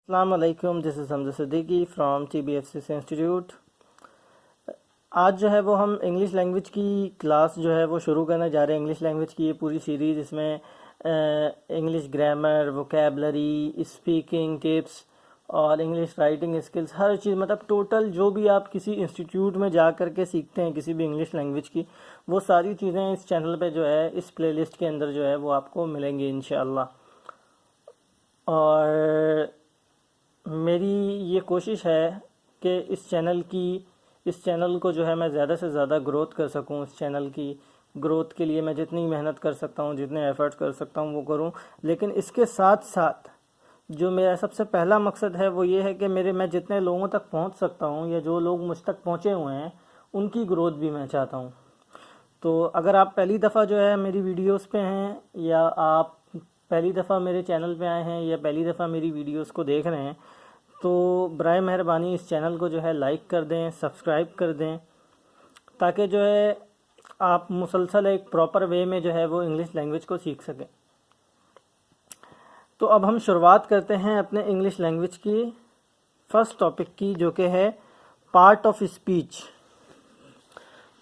अस्सलाम वालेकुम, this is Hamza Siddiqui from TBFCC institute. आज जो है वो हम इंग्लिश लैंग्वेज की क्लास जो है वो शुरू करने जा रहे हैं। इंग्लिश लैंग्वेज की ये पूरी सीरीज़, इसमें English grammar, vocabulary, speaking tips और इंग्लिश राइटिंग स्किल्स, हर चीज़, मतलब टोटल जो भी आप किसी इंस्टीट्यूट में जा कर के सीखते हैं किसी भी इंग्लिश लैंग्वेज की, वो सारी चीज़ें इस चैनल पे जो है, इस प्लेलिस्ट के अंदर जो है वो आपको मिलेंगी इंशाअल्लाह। और मेरी ये कोशिश है कि इस चैनल को जो है मैं ज़्यादा से ज़्यादा ग्रोथ कर सकूं। इस चैनल की ग्रोथ के लिए मैं जितनी मेहनत कर सकता हूं, जितने एफर्ट्स कर सकता हूं वो करूं। लेकिन इसके साथ साथ जो मेरा सबसे पहला मकसद है वो ये है कि मैं जितने लोगों तक पहुंच सकता हूं, या जो लोग मुझ तक पहुंचे हुए हैं, उनकी ग्रोथ भी मैं चाहता हूं। तो अगर आप पहली दफ़ा जो है मेरी वीडियोस पे हैं, या आप पहली दफ़ा मेरे चैनल पे आए हैं, या पहली दफ़ा मेरी वीडियोस को देख रहे हैं, तो बराए मेहरबानी इस चैनल को जो है लाइक कर दें, सब्सक्राइब कर दें, ताकि जो है आप मुसलसल एक प्रॉपर वे में जो है वो इंग्लिश लैंग्वेज को सीख सकें। तो अब हम शुरुआत करते हैं अपने इंग्लिश लैंग्वेज की फर्स्ट टॉपिक की, जो कि है part of speech.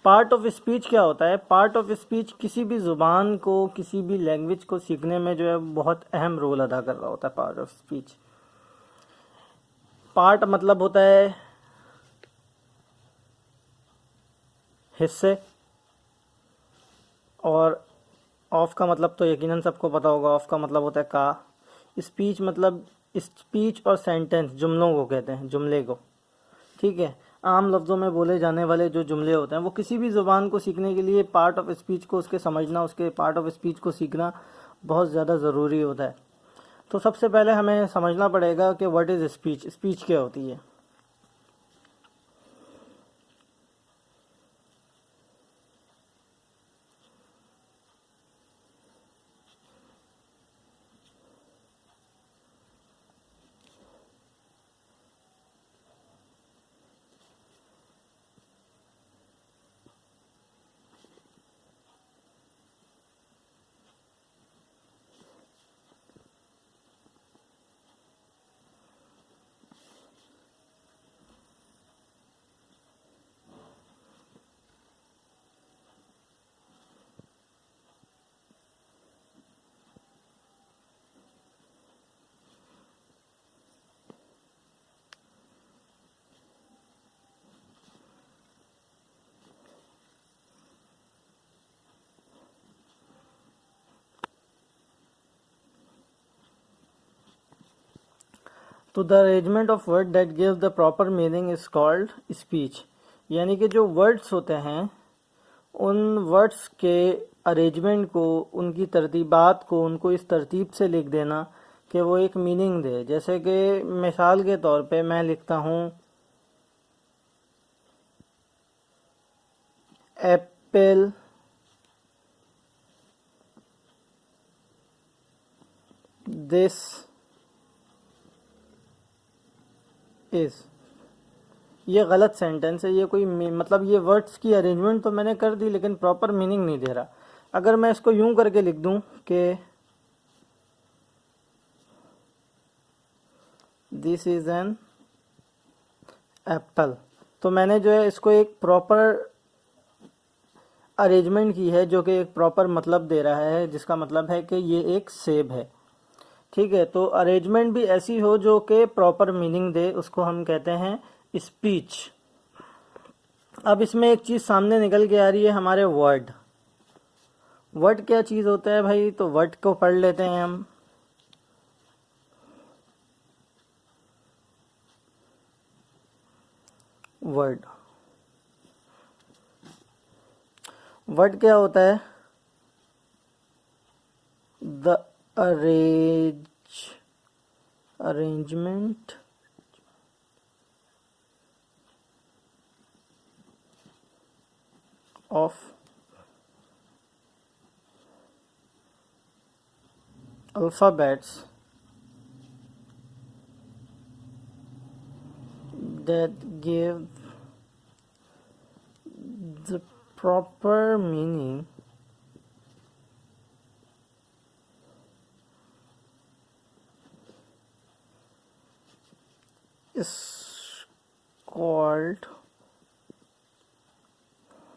Part of speech क्या होता है? पार्ट ऑफ स्पीच किसी भी ज़ुबान को, किसी भी लैंग्वेज को सीखने में जो है बहुत अहम रोल अदा कर रहा होता है पार्ट ऑफ स्पीच। पार्ट मतलब होता है हिस्से, और ऑफ का मतलब तो यकीनन सबको पता होगा, ऑफ का मतलब होता है का। स्पीच मतलब स्पीच और सेंटेंस, जुमलों को कहते हैं, जुमले को। ठीक है, आम लफ्ज़ों में बोले जाने वाले जो जुमले होते हैं, वो किसी भी ज़ुबान को सीखने के लिए पार्ट ऑफ स्पीच को, उसके समझना, उसके पार्ट ऑफ स्पीच को सीखना बहुत ज़्यादा ज़रूरी होता है। तो सबसे पहले हमें समझना पड़ेगा कि व्हाट इज़ स्पीच, स्पीच क्या होती है। तो the arrangement of word that give the proper meaning is called speech. यानी कि जो वर्ड्स होते हैं, उन वर्ड्स के अरेंजमेंट को, उनकी तरतीबात को, उनको इस तरतीब से लिख देना कि वो एक मीनिंग दे। जैसे कि मिसाल के तौर पे मैं लिखता हूँ एप्पल दिस इज। ये गलत सेंटेंस है, ये कोई मतलब ये वर्ड्स की अरेंजमेंट तो मैंने कर दी, लेकिन प्रॉपर मीनिंग नहीं दे रहा। अगर मैं इसको यूं करके लिख दूं कि दिस इज एन एप्पल, तो मैंने जो है इसको एक प्रॉपर अरेंजमेंट की है, जो कि एक प्रॉपर मतलब दे रहा है, जिसका मतलब है कि ये एक सेब है। ठीक है, तो अरेंजमेंट भी ऐसी हो जो कि प्रॉपर मीनिंग दे, उसको हम कहते हैं स्पीच। अब इसमें एक चीज़ सामने निकल के आ रही है, हमारे वर्ड। वर्ड क्या चीज़ होता है भाई? तो वर्ड को पढ़ लेते हैं हम। वर्ड, वर्ड क्या होता है? The arrangement of alphabets that give the proper meaning is called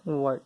word.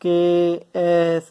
KSITAPN.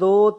2